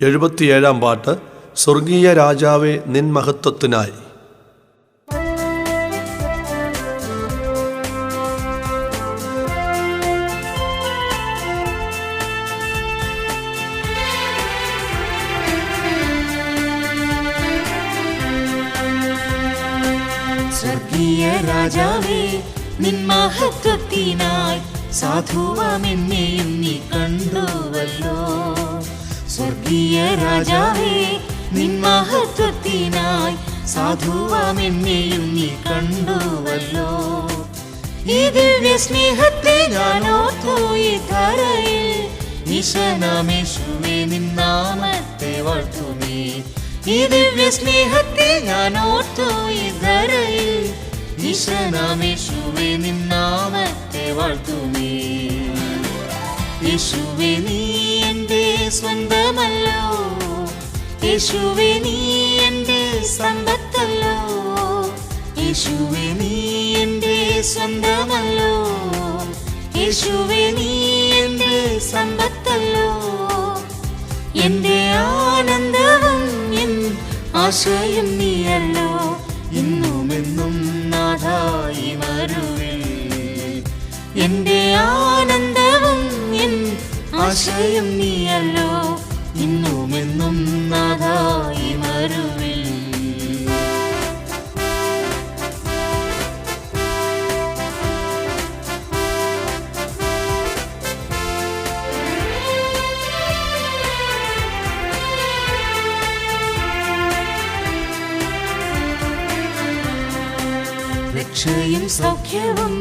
77 പാട്ട്. സ്വർഗീയ രാജാവേ നിൻ മഹത്വത്തിനായി. സ്വർഗീയ രാജാവേ നിൻ മഹത്വത്തിനായി സാധുവാമെന്നെയും നീ കണ്ടുവല്ലോ. സ്വർഗീയ രാജാവേ നിൻ മഹത്വത്തിനായി സാധുവാമെന്നെയും നീ കണ്ടുവല്ലോ. ഈ ദിവ്യ സ്നേഹത്തെ ഞാൻ ഓർത്തു ഈ ധരയിൽ, ഈശനാമേശുവേ നിൻ നാമത്തെ വാഴ്ത്തുമേ. ഈ ദിവ്യ സ്നേഹത്തെ ഞാൻ ഓർത്തു ഈ ധരയിൽ, ഈശനാമേശുവേ നിൻ നാമത്തെ വാഴ്ത്തുമേ. യേശുവേ നീ എൻ്റെ സ്വന്തമല്ലോ, യേശുവേ നീ എൻ്റെ സമ്പത്തല്ലോ. യേശുവേ നീ എൻ്റെ സ്വന്തമല്ലോ, യേശുവേ നീ എൻ്റെ സമ്പത്തല്ലോ. എൻ്റെ ആനന്ദവും എൻ ആശയും നീയല്ലോ, ഇന്നുമെന്നും നാഥായി വരുവിൽ. എൻ്റെ ആനന്ദവും എൻ ആശയും നീയല്ലോ, ഇന്നുമെന്നും നാഥായി വരുവിൽ. രക്ഷയും സൗഖ്യവും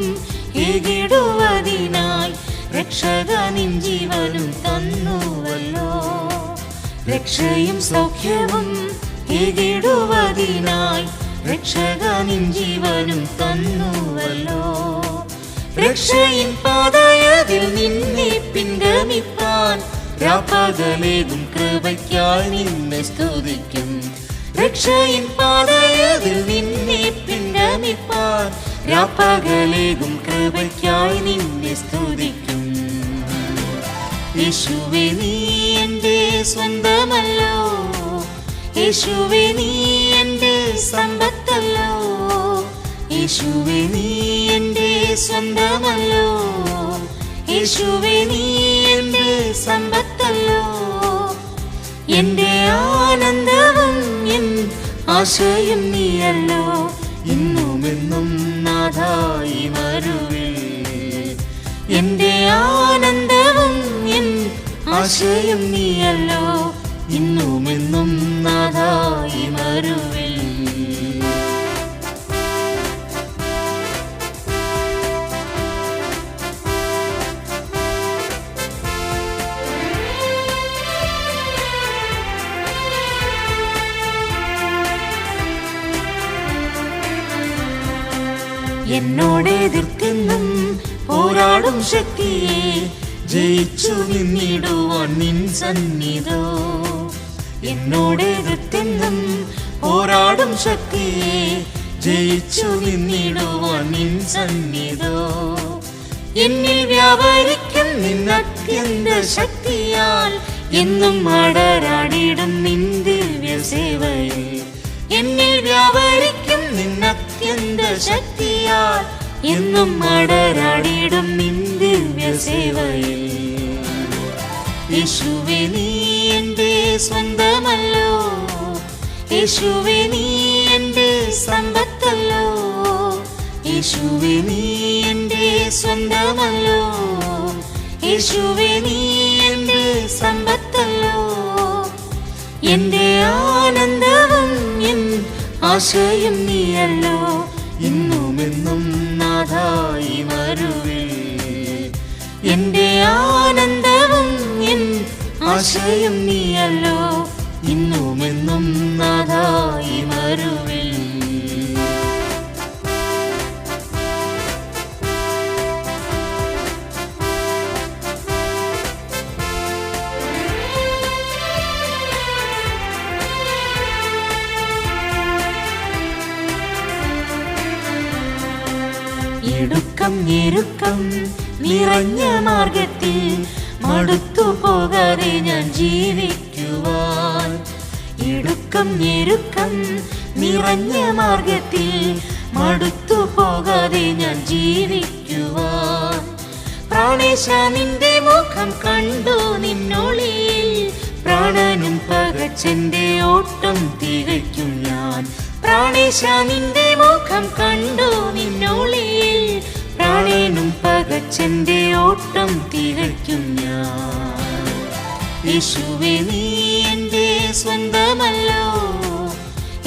ഏകിടുവതിനായി രക്ഷക നിൻ ജീവനും തന്നുവല്ലോ. രക്ഷയും സൗഖ്യവും ഏകിടുവതിനായി രക്ഷക നിൻ ജീവനും തന്നുവല്ലോ. രക്ഷയിൻ പാതയതിൽ നിന്നെ പിൻഗമിപ്പാൻ രാപ്പകലേകും കൃപയ്ക്കായി നിന്നെ സ്തുതിക്കും. രക്ഷയിൻ പാതയതിൽ നിന്നെ പിൻഗമിപ്പാൻ രാപ്പകലേകും കൃപയ്ക്കായി നിന്നെ സ്തുതിക്കും. യേശുവേ നീ എൻ്റെ സ്വന്തമല്ലോ, യേശുവേ നീ എൻ്റെ സമ്പത്തല്ലോ. യേശുവേ നീ എൻ്റെ സ്വന്തമല്ലോ, യേശുവേ നീ എൻ്റെ സമ്പത്തല്ലോ. എൻ്റെ ആനന്ദവും എൻ ആശയും നീയല്ലോ, ഇന്നുമെന്നും നാഥായി വരുവിൽ. എൻ്റെ ആനന്ദവും എൻ ആശയും നീയല്ലോ, ഇന്നുമെന്നും നാഥായി വരുവിൽ. എന്നോട് എതിർത്തെന്നും പോരാടും ശക്തിയെ ജയിച്ചു നിന്നിടുവാൻ നിൻ സന്നിധോ. എന്നോട് എതിർത്തെന്നും പോരാടും ശക്തിയെ ജയിച്ചു നിന്നിടുവാൻ നിൻ സന്നിധോ. എന്നിൽ വ്യാപരിക്കും നിൻ അത്യന്ത ശക്തിയാൽ എന്നും അടരാടിടും നിൻ ദിവ്യ സേവയിൽ. എന്നിൽ വ്യാപരിക്കും നിൻ അത്യന്ത ശക്തിയാൽ എന്നും അടരാടിടും നിൻ ദിവ്യ സേവയിൽ. യേശുവേ നീ എൻ്റെ സ്വന്തമല്ലോ, യേശുവേ നീ എൻ്റെ സമ്പത്തല്ലോ. യേശുവേ നീ എൻ്റെ സ്വന്തമല്ലോ, യേശുവേ നീ എൻ്റെ സമ്പത്തല്ലോ. എൻ്റെ ആനന്ദവും എൻ ആശയും നീയല്ലോ, ഇന്നുമെന്നും നാഥായി വരുവിൽ. എൻ്റെ ആനന്ദവും എൻ ആശയും നീയല്ലോ, ഇന്നുമെന്നും നാഥായി വരുവിൽ. ഇടുക്കം ഞെരുക്കം നിറഞ്ഞ മാർഗത്തിൽ മടുത്തു പോകാതെ ഞാൻ ജീവിക്കുവാൻ ഞെരുക്കം ഞെരുക്കം നിറഞ്ഞ മാർഗത്തിൽ മടുത്തു പോകാതെ ഞാൻ ജീവിക്കുവാൻ. പ്രാണേശ നിന്റെ മുഖം കണ്ടു നിന്നൊളിയിൽ പ്രാണനും പകച്ചെന്റെ ഓട്ടം തികയ്ക്കും ഞാൻ. പ്രാണേശ നിന്റെ മുഖം കണ്ടു നിന്നൊളിയിൽ പ്രാണനും പകച്ചെന്റെ ഓട്ടം തികയ്ക്കും ഞാൻ. യേശുവേ നീ എൻ്റെ സ്വന്തമല്ലോ,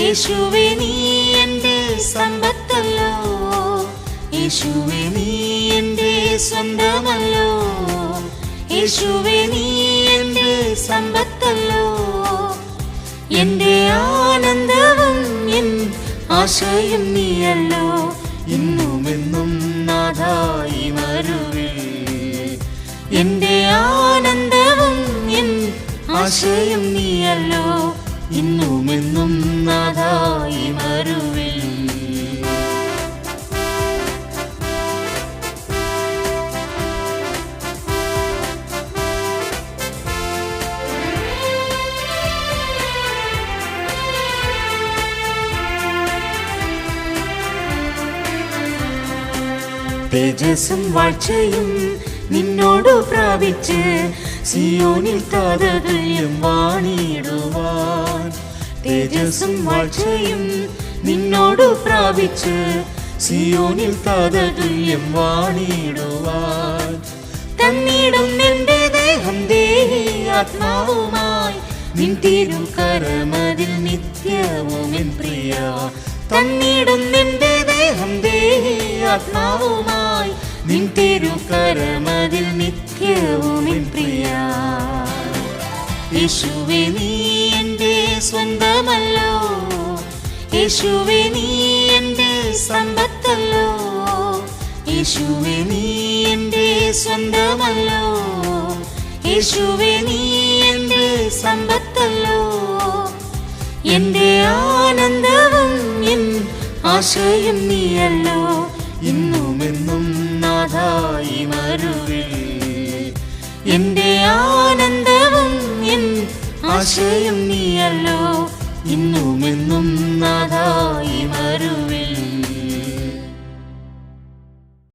യേശുവേ നീ എൻ്റെ സമ്പത്തല്ലോ, യേശുവേ നീ എൻ്റെ സ്വന്തമല്ലോ, യേശുവേ നീ എൻ്റെ സമ്പത്തല്ലോ. എൻ്റെ ആനന്ദവും എൻ ആശയും നീയല്ലോ, ഇന്നുമെന്നും നാഥായി വരുവിൽ. എൻ്റെ ആനന്ദവും എൻ ആശയും നീയല്ലോ, ഇന്നുമെന്നും നാഥായി വരുവിൽ. തേജസ്സും വാഴ്ചയും നിന്നോടു പ്രാപിച്ച് സിയോനിൽ താതതുല്യം വാണിടുവാൻ. തേജസ്സും വാഴ്ചയും നിന്നോടു പ്രാപിച്ച് സിയോനിൽ താതതുല്യം വാണിടുവാൻ. തന്നിടും എൻ്റെ ദേഹം ദേഹി ആത്മാവുമായി നിൻ തിരുകരമതിൽ നിത്യവും എൻ പ്രിയ. തന്നിടും എൻ്റെ ദേഹം ദേഹി ആത്മാവുമായി നിൻ തിരുകരമതിൽ നിത്യവും എൻ പ്രിയ. യേശുവേ നീ എൻ്റെ സ്വന്തമല്ലോ, യേശുവേ നീ എൻ്റെ സമ്പത്തല്ലോ, യേശുവേ നീ എൻ്റെ സ്വന്തമല്ലോ, യേശുവേ നീ എൻ്റെ സമ്പത്തല്ലോ. എൻ്റെ ആനന്ദവും എൻ ആശയും നീയല്ലോ, ഇന്നുമെന്നും നാഥായി വരുവിൽ. എൻ്റെ ആനന്ദവും എൻ ആശയും നീയല്ലോ, ഇന്നുമെന്നും നാഥ